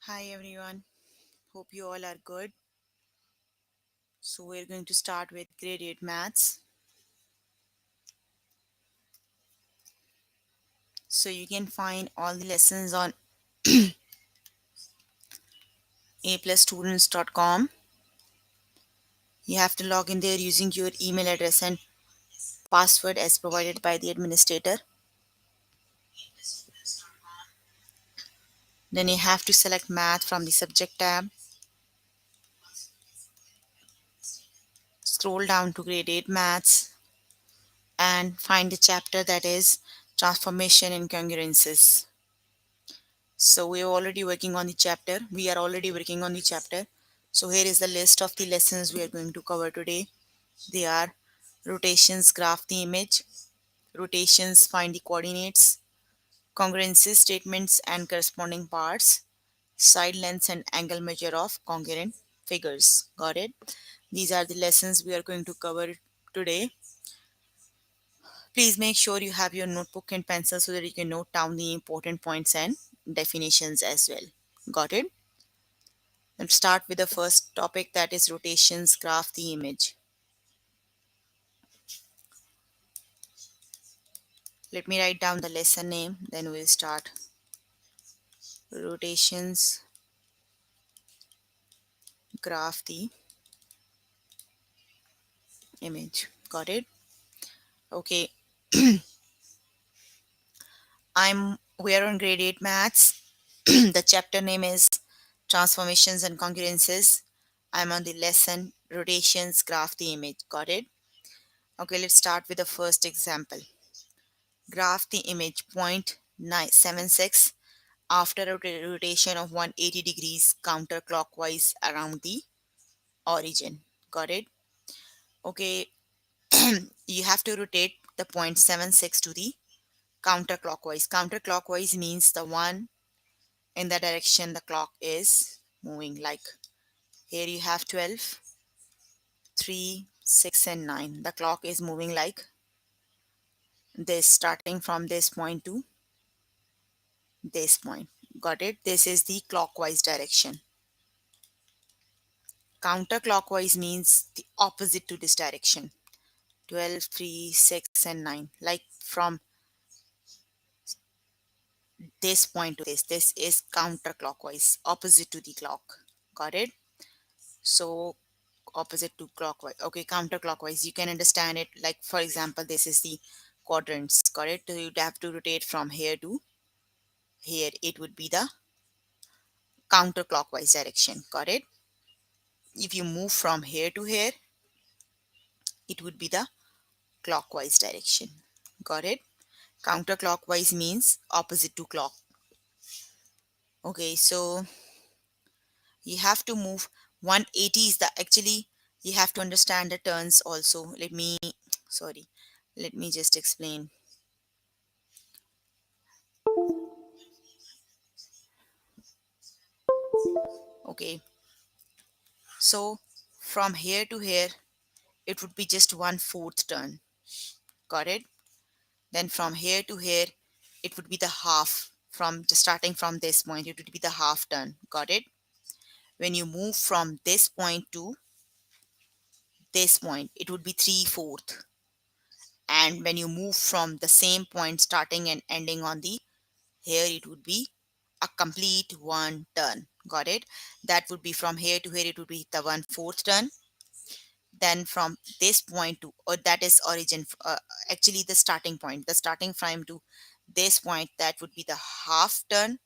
Hi everyone, hope you all are good. So we're going to start with grade 8 maths. So you can find all the lessons on aplusstudents.com. You have to log in there using your email address and password as provided by the administrator. Then you have to select math from the subject tab. Scroll down to grade 8 maths and find the chapter that is transformation and congruences. So we are already working on the chapter. We are already working on the chapter. So here is the list of the lessons we are going to cover today. They are rotations, graph the image, rotations, find the coordinates, congruences, statements and corresponding parts, side lengths and angle measure of congruent figures. Got it? These are the lessons we are going to cover today. Please make sure you have your notebook and pencil so that you can note down the important points and definitions as well. Got it? Let's start with the first topic, that is rotations, graph the image. Let me write down the lesson name, then we'll start. Rotations, graph the image. Got it? Okay. We're on grade 8 maths. The chapter name is transformations and congruences. I'm on the lesson rotations, graph the image. Got it? Okay, let's start with the first example. Graph the image point 976 after a rotation of 180 degrees counterclockwise around the origin. Got it? Okay, you have to rotate the point 76 to the counterclockwise. Counterclockwise means the one in the direction the clock is moving. Like here you have 12, 3, 6 and 9. The clock is moving like this, starting from this point to this point. Got it? This is the clockwise direction. Counterclockwise means the opposite to this direction. 12, 3, 6 and 9. Like from this point to this is counterclockwise, opposite to the clock. Got it? So opposite to clockwise. Okay, counterclockwise. You can understand it like, for example, this is the quadrants. Got it? So you'd have to rotate from here to here. It would be the counterclockwise direction. Got it? If you move from here to here, it would be the clockwise direction. Got it? Counterclockwise means opposite to clock. Okay, so you have to move 180 is the actually you have to understand the turns also. Sorry, let me just explain. Okay, so from here to here it would be just 1/4 turn. Got it? Then from here to here it would be the half. From just starting from this point it would be the half turn. Got it? When you move from this point to this point it would be 3/4, and when you move from the same point starting and ending on the here, it would be a complete one turn. Got it? That would be from here to here, it would be the 1/4 turn. Then from this point to, or that is origin, actually the starting point, the starting frame to this point, that would be the half turn.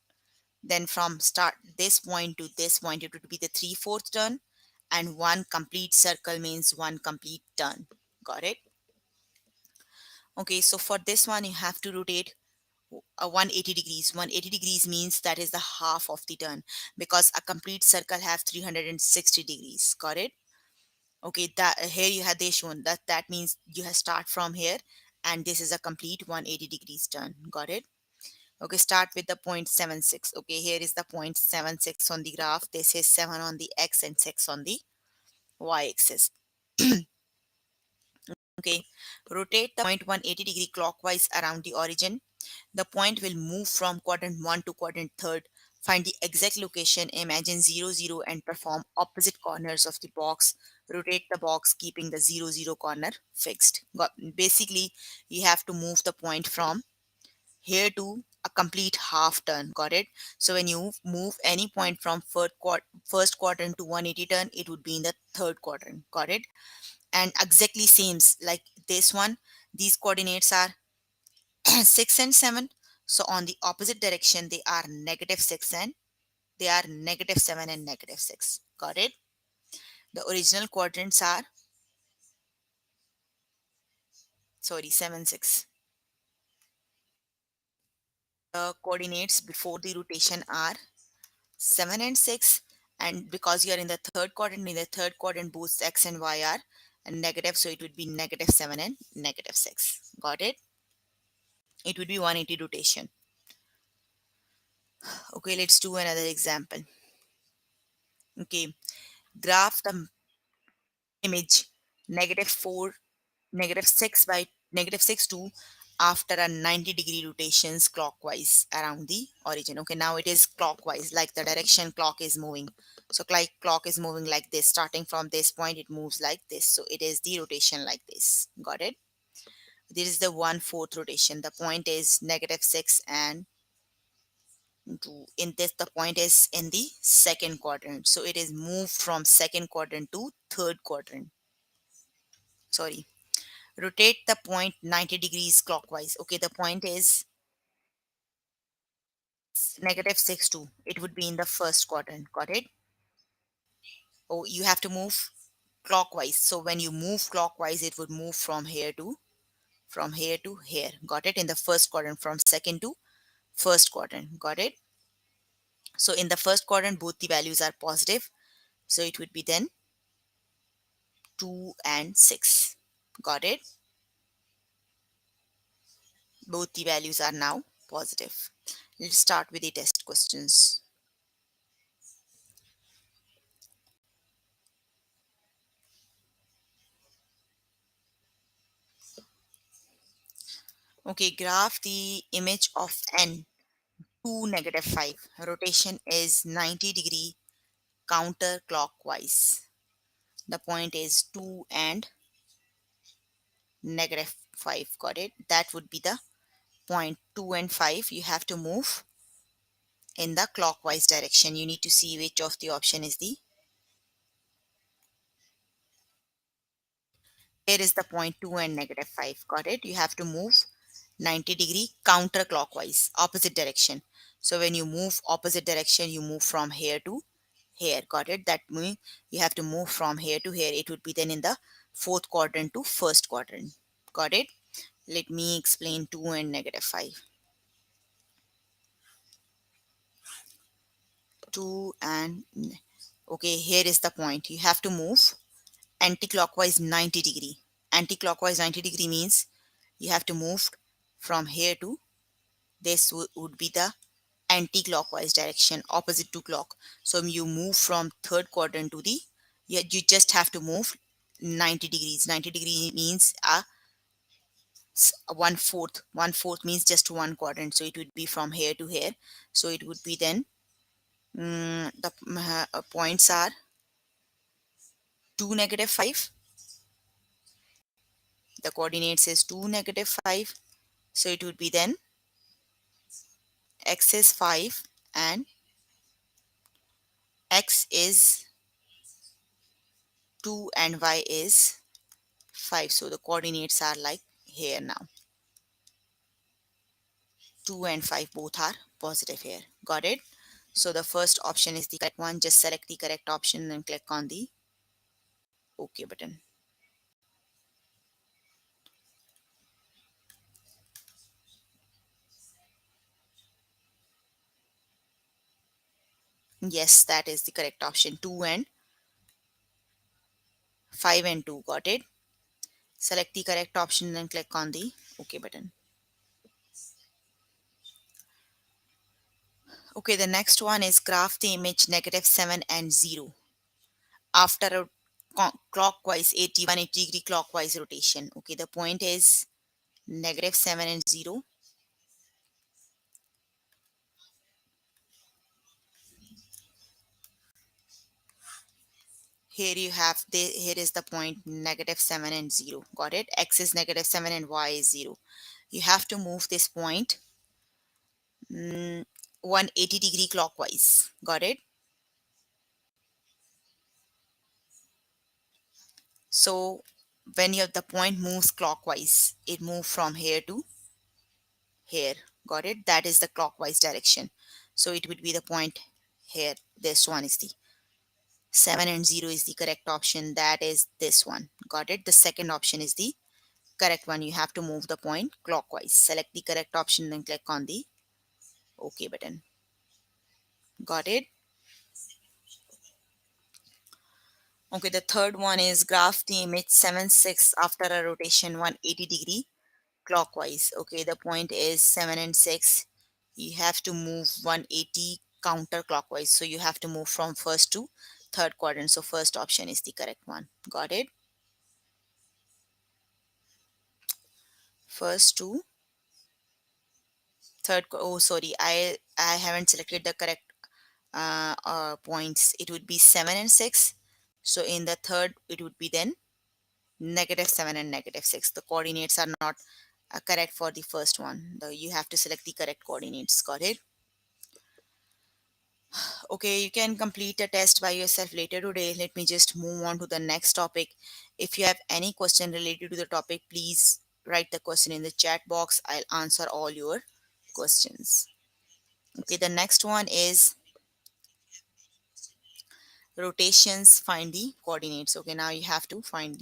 Then from start this point to this point, it would be the 3/4 turn. And one complete circle means one complete turn. Got it? Okay, so for this one, you have to rotate 180 degrees. 180 degrees means that is the half of the turn, because a complete circle have 360 degrees. Got it? Okay, that here you have they shown that means you have start from here, and this is a complete 180 degrees turn. Got it? Okay, start with the point 76. Okay, here is the point 76 on the graph. This is 7 on the x and 6 on the y axis. Okay, rotate the point 180 degree clockwise around the origin. The point will move from quadrant 1 to quadrant 3rd Find the exact location, imagine 0, 0 and perform opposite corners of the box. Rotate the box keeping the 0, 0 corner fixed. Basically, you have to move the point from here to a complete half turn. Got it? So when you move any point from first quadrant to 180 turn, it would be in the third quadrant. Got it? And exactly same like this one. These coordinates are 6 and 7. So on the opposite direction, they are -6 and they are -7 and -6. Got it? The original quadrants are, sorry, 7, 6. The coordinates before the rotation are 7 and 6. And because you are in the third quadrant, both x and y are negative. So it would be -7 and -6. Got it? It would be 180 rotation. Okay, let's do another example. Okay, graph the image -4 -6 by -6 to after a 90-degree rotations clockwise around the origin. Okay, now it is clockwise, like the direction clock is moving. So like clock is moving like this, starting from this point it moves like this, so it is the rotation like this. Got it? This is the 1/4 rotation. The point is -6 and 2. In this, the point is in the second quadrant, so it is moved from second quadrant to third quadrant. Sorry, rotate the point 90 degrees clockwise. Okay, the point is -6 2. It would be in the first quadrant. Got it? Oh, you have to move clockwise. So when you move clockwise, it would move from here to here. Got it? In the first quadrant, from second to first quadrant. Got it? So in the first quadrant, both the values are positive. So it would be then 2 and 6. Got it? Both the values are now positive. Let's start with the test questions. Okay, graph the image of n to -5. Rotation is 90-degree counterclockwise. The point is 2 and -5. Got it? That would be the point. 2 and 5. You have to move in the clockwise direction. You need to see which of the option is the. Here is the point 2 and -5. Got it? You have to move 90-degree counterclockwise, opposite direction. So when you move opposite direction, you move from here to here. Got it? That means you have to move from here to here. It would be then in the fourth quadrant to first quadrant. Got it? Let me explain 2 and -5. 2 and okay, here is the point. You have to move anti-clockwise 90-degree. Anti-clockwise 90-degree means you have to move from here to this would be the anti-clockwise direction, opposite to clock. So you move from third quadrant to the, you just have to move 90 degrees. 90 degree means a 1/4. 1/4 means just one quadrant. So it would be from here to here. So it would be then the points are 2 -5. The coordinates is 2 -5. So it would be then x is 5 and x is 2 and y is 5. So the coordinates are like here now. 2 and 5 both are positive here. Got it? So the first option is the correct one. Just select the correct option and click on the OK button. Yes, that is the correct option. 2 and 5 and 2. Got it? Select the correct option and click on the OK button. Okay, the next one is graph the image -7 and 0 after a clockwise 180 degree clockwise rotation. Okay, the point is -7 and 0. here you have the here is the point -7 and 0. Got it? X is -7 and y is 0. You have to move this point 180-degree clockwise. Got it? So when the point moves clockwise, it moves from here to here. Got it? That is the clockwise direction. So it would be the point here. This one is the 7 and 0 is the correct option. That is this one. Got it? The second option is the correct one. You have to move the point clockwise. Select the correct option, then click on the OK button. Got it? Okay, the third one is graph the image 7 6 after a rotation 180-degree clockwise. Okay, the point is 7 and 6. You have to move 180 counterclockwise. So you have to move from first to third quadrant. So first option is the correct one. Got it? First to oh sorry, I haven't selected the correct points. It would be 7 and 6. So in the third it would be then -7 and -6. The coordinates are not correct for the first one. You have to select the correct coordinates. Got it? Okay, you can complete the test by yourself later today. Let me just move on to the next topic. If you have any question related to the topic, please write the question in the chat box. I'll answer all your questions. Okay, the next one is rotations. Find the coordinates. Okay, now you have to find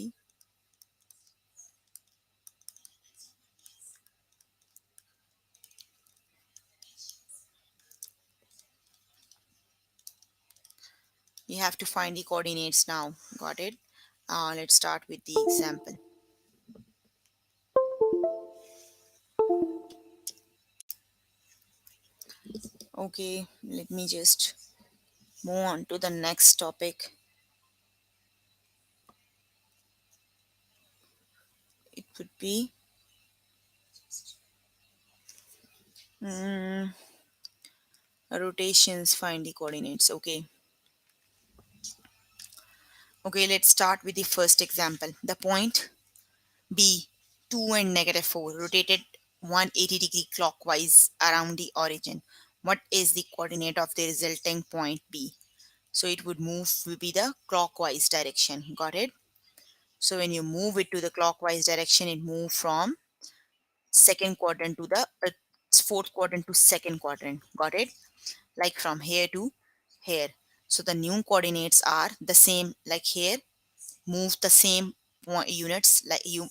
the coordinates now. Got it? Let's start with the example. Okay, let me just move on to the next topic. It would be mm, rotations. Find the coordinates. Okay, let's start with the first example. The point B, 2 and -4, rotated 180-degree clockwise around the origin. What is the coordinate of the resulting point B? So it would be the clockwise direction. Got it? So when you move it to the clockwise direction, it moves from second quadrant to the fourth quadrant to second quadrant. Got it? Like from here to here. So the new coordinates are the same. Like here, move the same units. Like you,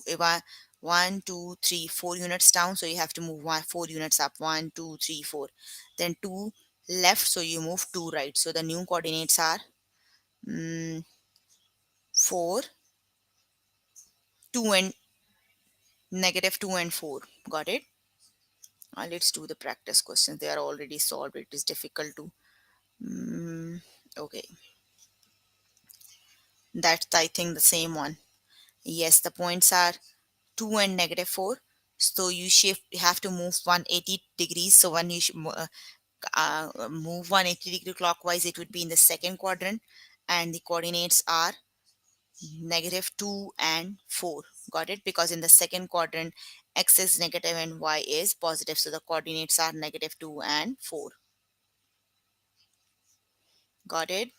1 2 3 4 units down, so you have to move 4 units up. 1 2 3 4. Then 2 left, so you move 2 right. So the new coordinates are 4 2 and -2 and 4. Got it? Let's do the practice questions. They are already solved. It is difficult to okay, that's I think the same one. Yes, the points are 2 and -4. So you have to move 180 degrees. So when you move 180-degree clockwise, it would be in the second quadrant, and the coordinates are -2 and 4. Got it? Because in the second quadrant, x is negative and y is positive. So the coordinates are -2 and 4. Got it?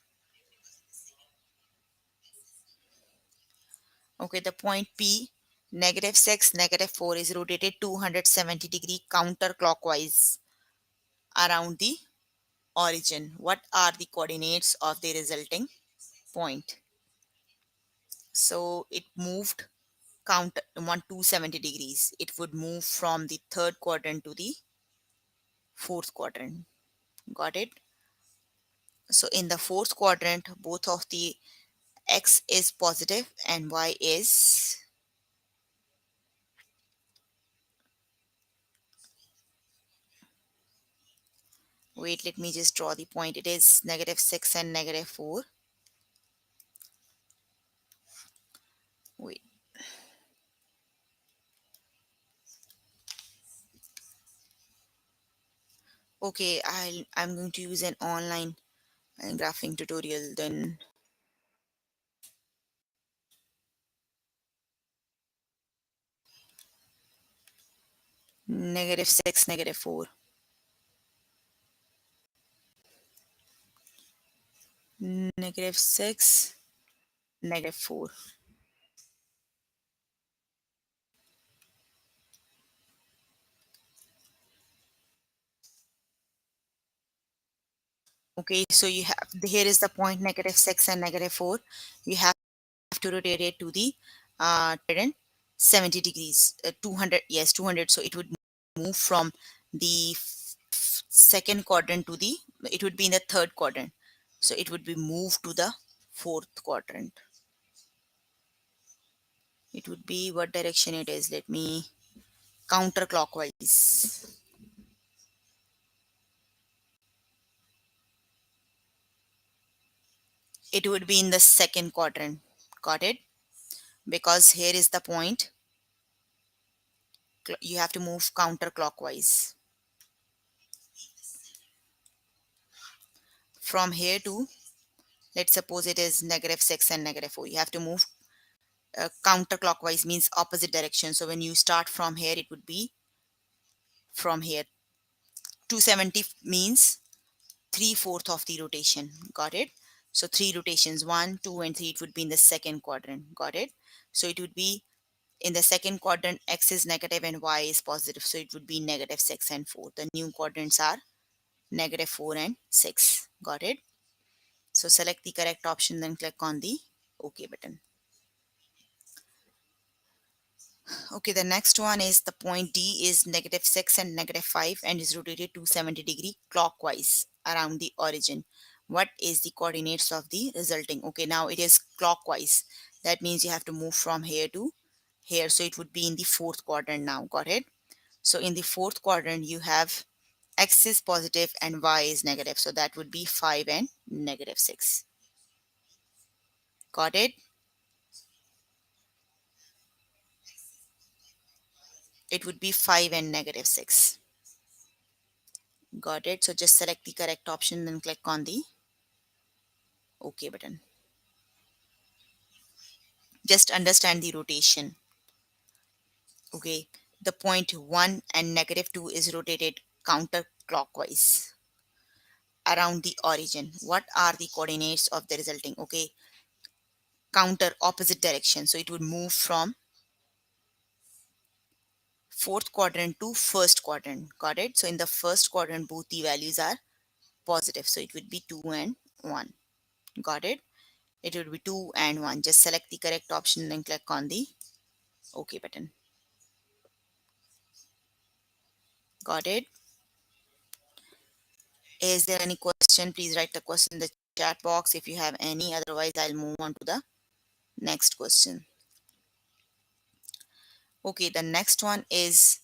Okay, the point P, -6, -4 is rotated 270-degree counterclockwise around the origin. What are the coordinates of the resulting point? So it moved count 270 degrees. It would move from the third quadrant to the fourth quadrant. Got it? So in the fourth quadrant, both of the x is positive and y is, wait, let me just draw the point. It is -6 and -4. Wait. Okay, I'm going to use an online graphing tutorial then. -6, -4, -6, -4. Okay, so you have, here is the point -6 and -4. You have to rotate it to the 270 degrees, 200, yes, 200. So it would move from the second quadrant to the, it would be in the third quadrant. So it would be moved to the fourth quadrant. It would be, what direction it is? Let me, counterclockwise. It would be in the second quadrant. Got it? Because here is the point. You have to move counterclockwise. From here to, let's suppose it is -6 and -4. You have to move counterclockwise, means opposite direction. So when you start from here, it would be from here. 270 means 3/4 of the rotation. Got it? So 3 rotations, 1, 2, and 3, it would be in the second quadrant. Got it? So it would be in the second quadrant, x is negative and y is positive. So it would be -6 and 4. The new quadrants are -4 and 6. Got it? So select the correct option, then click on the OK button. Okay, the next one is the point D is -6 and -5 and is rotated 270-degree clockwise around the origin. What is the coordinates of the resulting? Okay, now it is clockwise. That means you have to move from here to here. So it would be in the fourth quadrant now. Got it? So in the fourth quadrant, you have x is positive and y is negative. So that would be 5 and -6. Got it? It would be 5 and -6. Got it? So just select the correct option, then click on the OK button. Just understand the rotation. Okay, the point 1 and -2 is rotated counterclockwise around the origin. What are the coordinates of the resulting? Okay, counter opposite direction. So it would move from fourth quadrant to first quadrant. Got it? So in the first quadrant, both the values are positive. So it would be 2 and 1. Got it? It would be 2 and 1. Just select the correct option and click on the OK button. Got it? Is there any question? Please write the question in the chat box if you have any. Otherwise, I'll move on to the next question. Okay, the next one is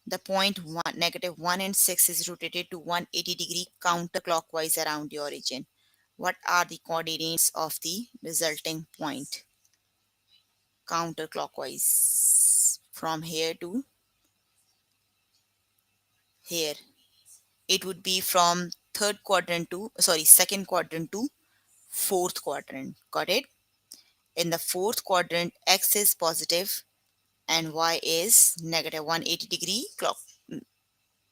the point one, -1 and 6 is rotated to 180-degree counterclockwise around the origin. What are the coordinates of the resulting point? Counterclockwise from here to here. It would be from third quadrant to, sorry, second quadrant to fourth quadrant. Got it? In the fourth quadrant, x is positive and y is -180-degree clock,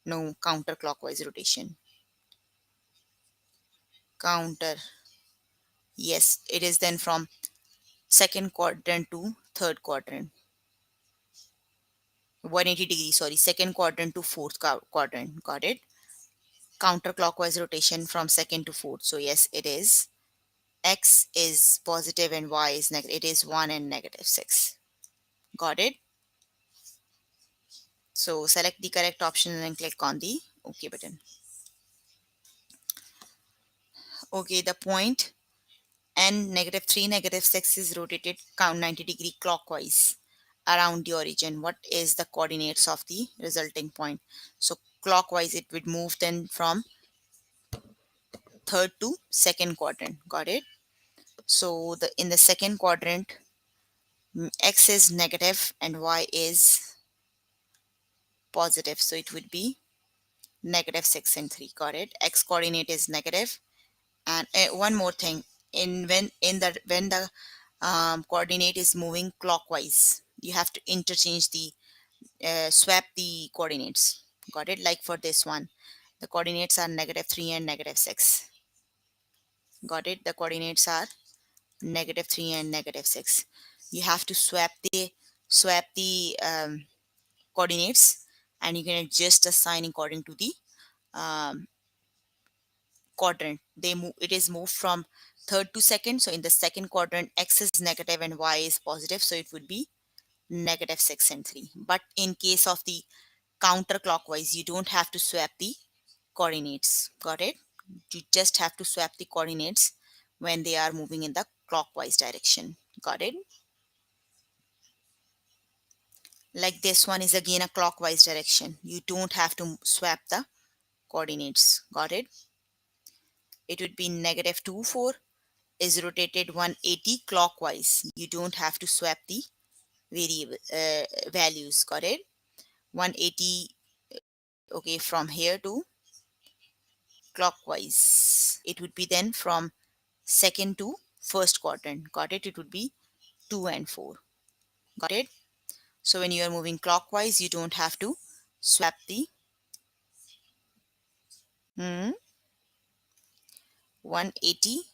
no, counterclockwise rotation. Counter, yes, it is then from second quadrant to third quadrant. 180 degrees, sorry, second quadrant to fourth quadrant. Got it? Counterclockwise rotation from second to fourth. So yes, it is. X is positive and y is negative. It is 1 and -6. Got it? So select the correct option and then click on the OK button. Okay, the point and -3, -6 is rotated count 90-degree clockwise around the origin. What is the coordinates of the resulting point? So clockwise, it would move then from third to second quadrant. Got it? So the in the second quadrant, x is negative and y is positive. So it would be -6 and 3. Got it? X coordinate is negative. And one more thing, when the coordinate is moving clockwise, you have to interchange the swap the coordinates. Got it? Like for this one, the coordinates are -3 and -6. Got it? The coordinates are -3 and -6. You have to swap the coordinates, and you can adjust the sign according to the um, quadrant. It is moved from third to second. So in the second quadrant, x is negative and y is positive, so it would be -6 and 3. But in case of the counterclockwise, you don't have to swap the coordinates. Got it? You just have to swap the coordinates when they are moving in the clockwise direction. Got it? Like this one is again a clockwise direction. You don't have to swap the coordinates. Got it? It would be -2, 4 is rotated 180 clockwise. You don't have to swap the variable values. Got it? 180. Okay, from here to clockwise. It would be then from second to first quadrant. Got it? It would be 2 and 4. Got it? So when you are moving clockwise, you don't have to swap the 180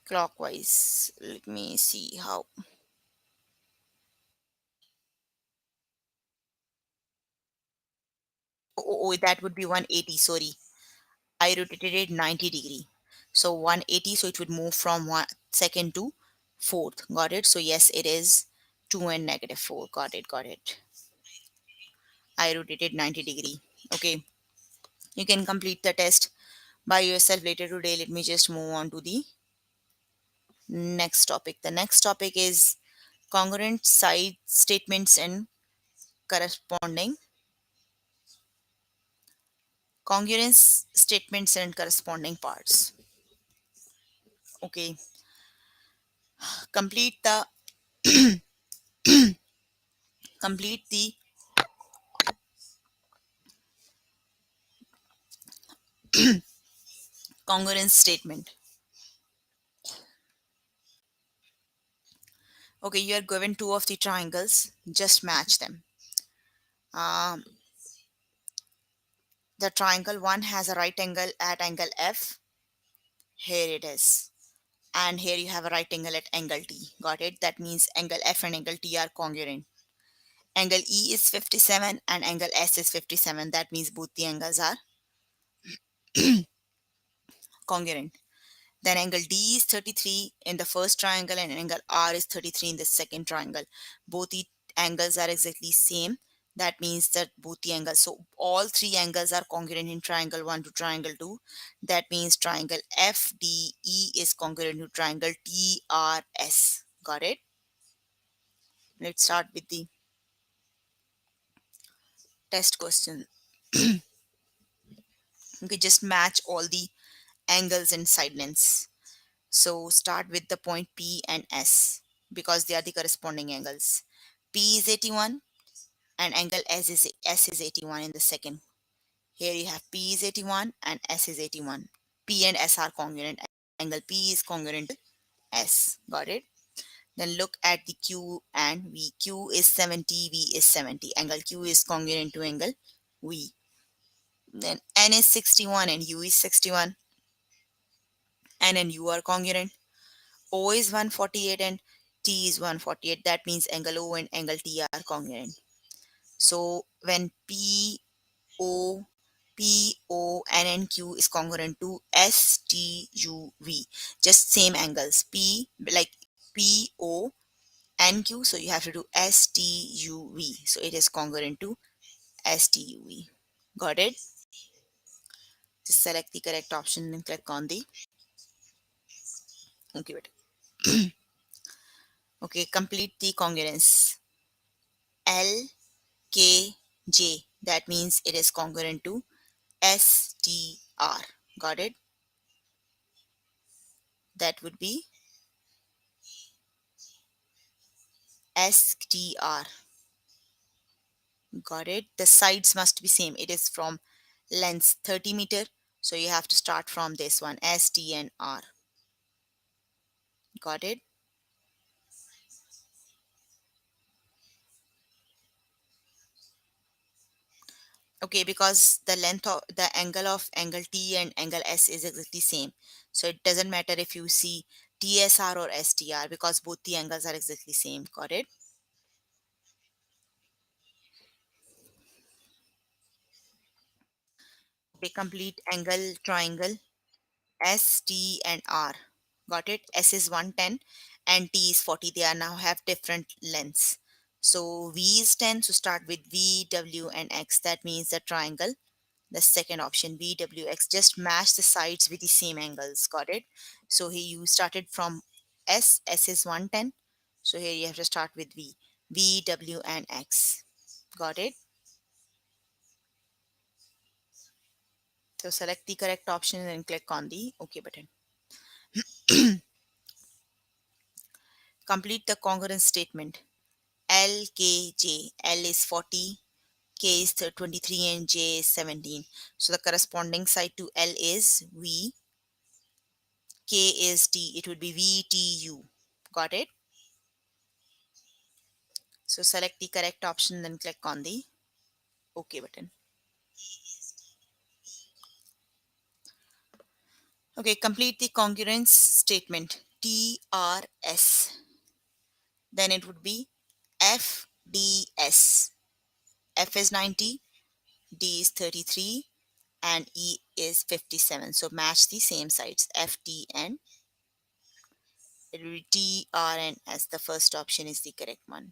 clockwise. Let me see how. That would be 180. Sorry, I rotated it 90-degree. So 180. So it would move from second to fourth. Got it? So yes, it is 2 and -4. Got it. Got it. I rotated 90-degree. Okay. You can complete the test by yourself later today. Let me just move on to the next topic. The next topic is congruent side statements and corresponding congruence statements and corresponding parts. Okay, complete the complete the congruence statement. Okay, you are given two of the triangles, just match them. um, the triangle one has a right angle at angle F. Here it is. And here you have a right angle at angle T. Got it? That means angle F and angle T are congruent. Angle E is 57 and angle S is 57. That means both the angles are congruent. Then angle D is 33 in the first triangle and angle R is 33 in the second triangle. Both the angles are exactly same. That means that both the angles, so all three angles are congruent in triangle 1 to triangle 2. That means triangle FDE is congruent to triangle TRS. Got it? Let's start with the test question. Okay, just match all the angles and side lengths. So start with the point P and S because they are the corresponding angles. P is 81 and angle S is 81 in the second. Here you have P is 81 and S is 81. P and S are congruent. Angle P is congruent to S. Got it? Then look at the Q and V. Q is 70, V is 70. Angle Q is congruent to angle V. Then N is 61 and U is 61. N and U are congruent. O is 148 and T is 148. That means angle O and angle T are congruent. So when N and Q is congruent to S, T, U, V, just same angles. Like P, O, and Q. So you have to do S, T, U, V. So it is congruent to S, T, U, V. Got it? Just select the correct option and click on the okay button. Okay, complete the congruence. L, K, J. That means it is congruent to S, T, R. Got it? That would be S, T, R. Got it? The sides must be same. It is from length 30 meter. So you have to start from this one, S, T, and R. Got it? Okay, because the length of the angle of angle T and angle S is exactly same. So it doesn't matter if you see TSR or STR because both the angles are exactly same. Got it? Okay, complete angle triangle S, T, and R. Got it? S is 110 and T is 40. They are now have different lengths. So V is 10. So start with V, W, and X. That means the triangle. The second option, VWX, just match the sides with the same angles. Got it? So here you started from S is 110. So here you have to start with V, W, and X. Got it? So select the correct option and then click on the OK button. Complete the congruence statement. L, K, J. L is 40, K is 23, and J is 17. So the corresponding side to L is V, K is T. It would be VTU. Got it? So select the correct option, then click on the OK button. Okay, complete the congruence statement. TRS. Then it would be FDS. F is 90, D is 33, and E is 57. So match the same sides. F, D, and it will be T, R, and S. The first option is the correct one.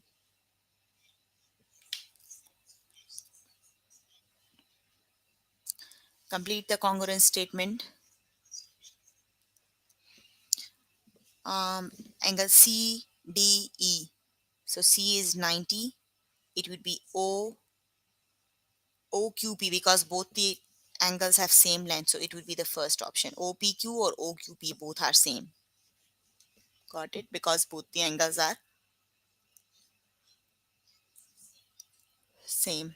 Complete the congruence statement. Angle CDE. So C is 90. It would be OQP because both the angles have same length. So it would be the first option. OPQ or OQP both are same. Got it? Because both the angles are same.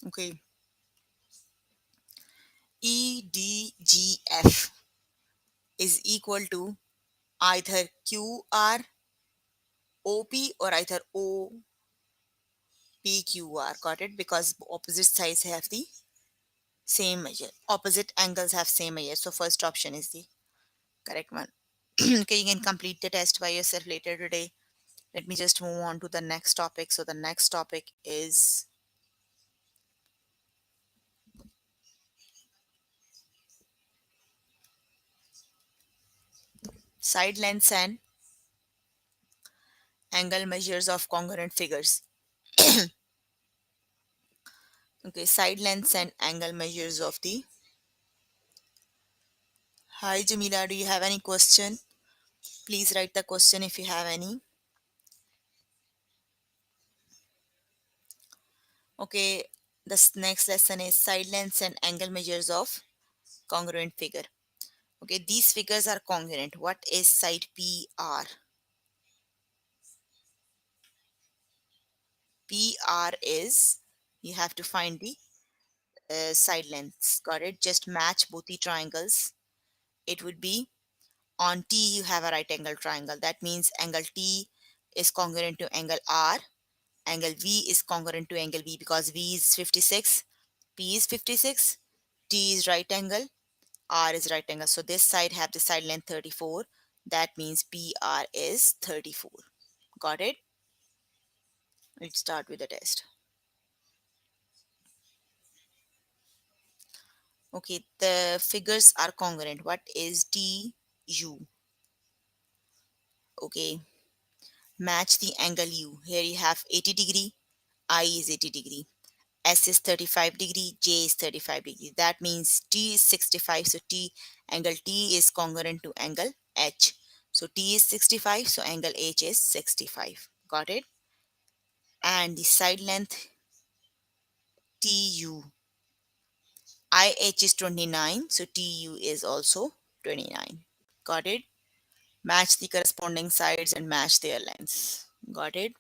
Okay. EDGF is equal to either QR, OP or either OPQR. Got it? Because opposite sides have the same measure. Opposite angles have same measure. So first option is the correct one. Okay, you can complete the test by yourself later today. Let me just move on to the next topic. So the next topic is side lengths and angle measures of congruent figures. Okay, side lengths and angle measures of the. Hi Jamila, do you have any question? Please write the question if you have any. Okay, this next lesson is side lengths and angle measures of congruent figure. Okay, these figures are congruent. What is side PR? PR is you have to find the side lengths. Got it? Just match both the triangles. It would be on T you have a right angle triangle. That means angle T is congruent to angle R. Angle V is congruent to angle B because V is 56, P is 56, T is right angle, R is right angle. So this side have the side length 34. That means PR is 34. Got it? Let's start with the test. Okay, the figures are congruent. What is TU? Okay, match the angle U. Here you have 80 degree, I is 80 degree. S is 35 degree, J is 35 degree. That means T is 65. So angle T is congruent to angle H. So T is 65. So angle H is 65. Got it? And the side length TU. IH is 29. So TU is also 29. Got it? Match the corresponding sides and match their lengths. Got it?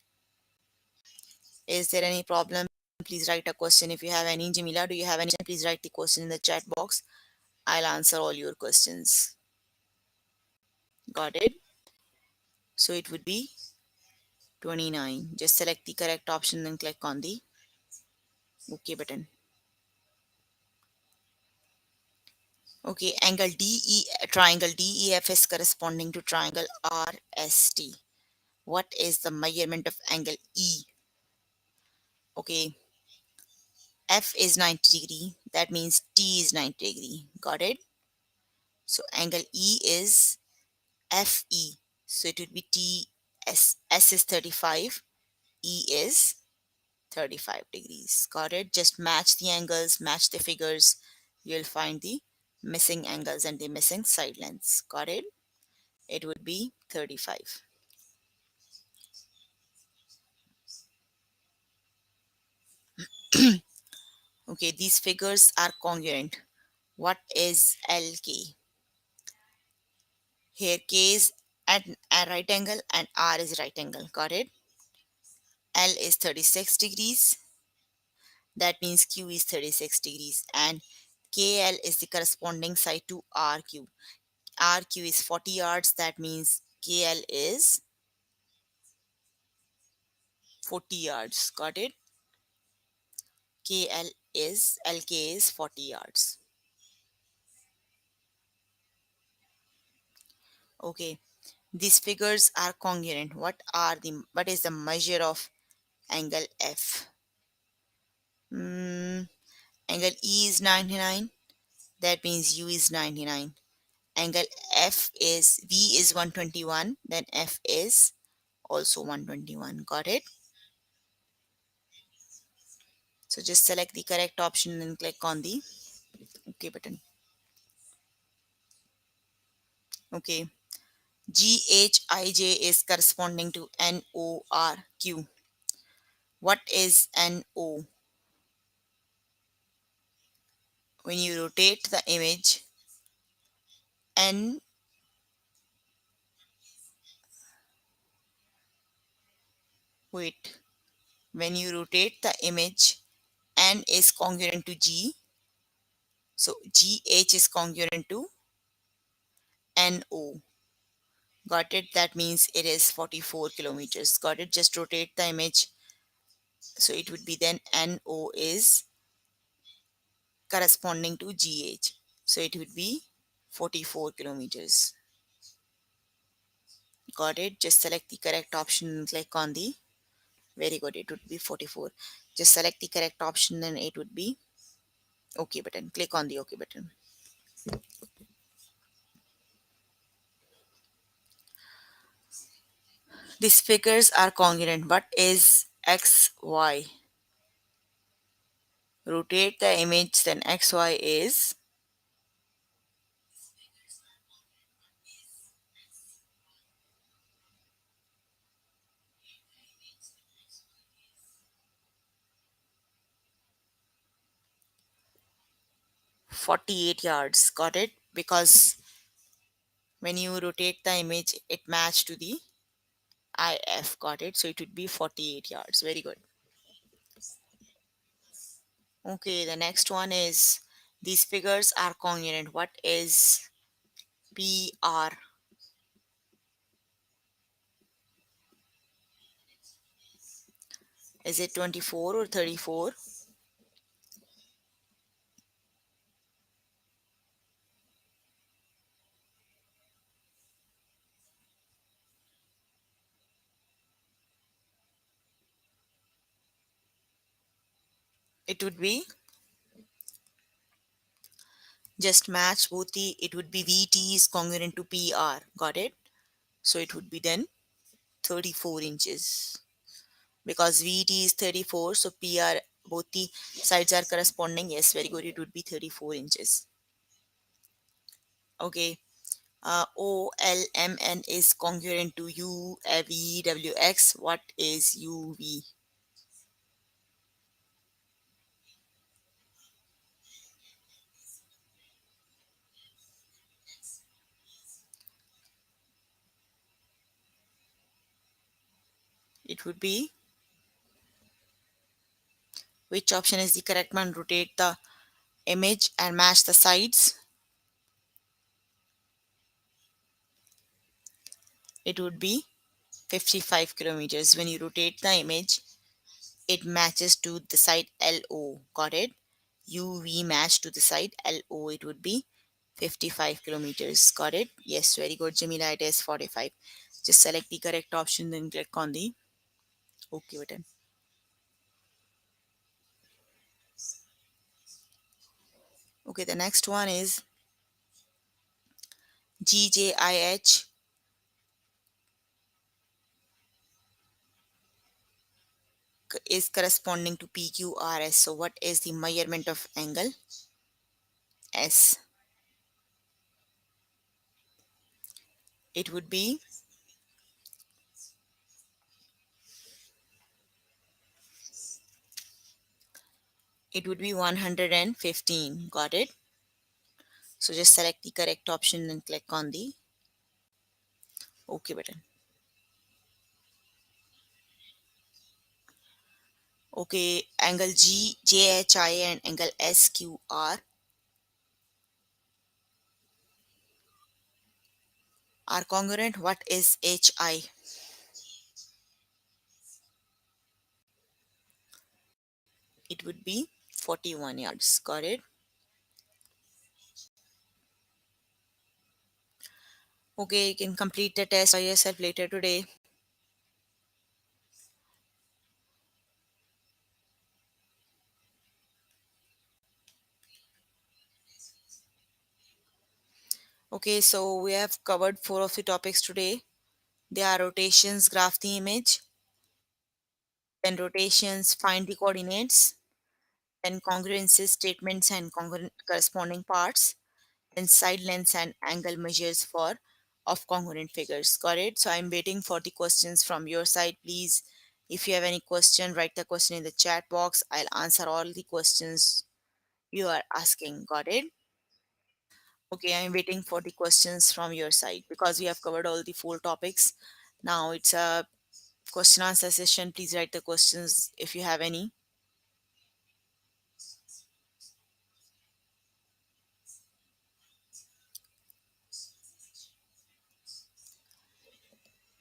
Is there any problem? Please write a question if you have any. Jamila, do you have any? Please write the question in the chat box. I'll answer all your questions. Got it? So it would be 29. Just select the correct option and click on the OK button. Okay, angle DE, triangle DEF is corresponding to triangle RST. What is the measurement of angle E? Okay, F is 90 degree. That means T is 90 degree. Got it? So angle E is FE. So it would be T S. S is 35. E is 35 degrees. Got it? Just match the angles, match the figures. You'll find the missing angles and the missing side lengths. Got it? It would be 35. Okay, these figures are congruent. What is LK? Here K is at a right angle and R is right angle. Got it? L is 36 degrees. That means Q is 36 degrees. And KL is the corresponding side to RQ. RQ is 40 yards. That means KL is 40 yards. Got it? KL is LK is 40 yards. Okay. These figures are congruent. What is the measure of angle F? Hmm, angle E is 99. That means U is 99. Angle F is V is 121. Then F is also 121. Got it? So just select the correct option and click on the OK button. Okay. GHIJ is corresponding to NORQ. What is NO? When you rotate the image, N, wait, when you rotate the image, N is congruent to G. So GH is congruent to NO. Got it? That means it is 44 kilometers. Got it? Just rotate the image. So it would be then NO is corresponding to GH. So it would be 44 kilometers. Got it? Just select the correct option and click on the, very good, it would be 44. Just select the correct option and it would be OK button. Click on the OK button. These figures are congruent. What is XY? Rotate the image, then XY is 48 yards. Got it? Because when you rotate the image, it matched to the IF. Got it? So it would be 48 yards. Very good. Okay, the next one is these figures are congruent. What is PR? Is it 24 or 34? It would be, just match both the, it would be VT is congruent to PR. Got it? So it would be then 34 inches. Because VT is 34, so PR, both the sides are corresponding. Yes, very good. It would be 34 inches. Okay. OLMN is congruent to UVWX. What is UV? It would be, which option is the correct one? Rotate the image and match the sides. It would be 55 kilometers. When you rotate the image, it matches to the side LO. Got it? UV match to the side LO. It would be 55 kilometers. Got it? Yes, very good, Jamila. It is 45. Just select the correct option, then click on the OK button. Okay, the next one is GJIH is corresponding to PQRS. So, what is the measurement of angle S? It would be it would be 115. Got it? So just select the correct option and click on the OK button. Okay, angle GJHI and angle SQR are congruent. What is HI? It would be 41 yards. Got it? Okay, you can complete the test by yourself later today. Okay, so we have covered 4 of the topics today. They are rotations, graph the image, then rotations, find the coordinates, then congruences, statements, and corresponding parts, then side lengths and angle measures for of congruent figures. Got it? So I'm waiting for the questions from your side. Please, if you have any question, write the question in the chat box. I'll answer all the questions you are asking. Got it? Okay, I'm waiting for the questions from your side because we have covered all the 4 topics. Now it's a question answer session. Please write the questions if you have any.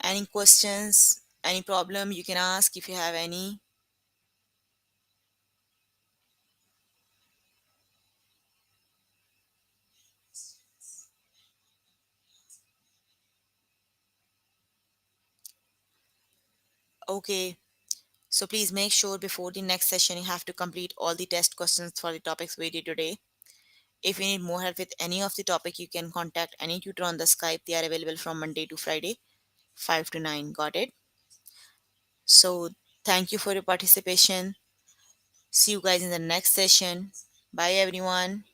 Any questions, any problem you can ask if you have any. Okay, so please make sure before the next session you have to complete all the test questions for the topics we did today. If you need more help with any of the topic, you can contact any tutor on the Skype. They are available from Monday to Friday, 5 to 9. Got it? So thank you for your participation. See you guys in the next session. Bye everyone.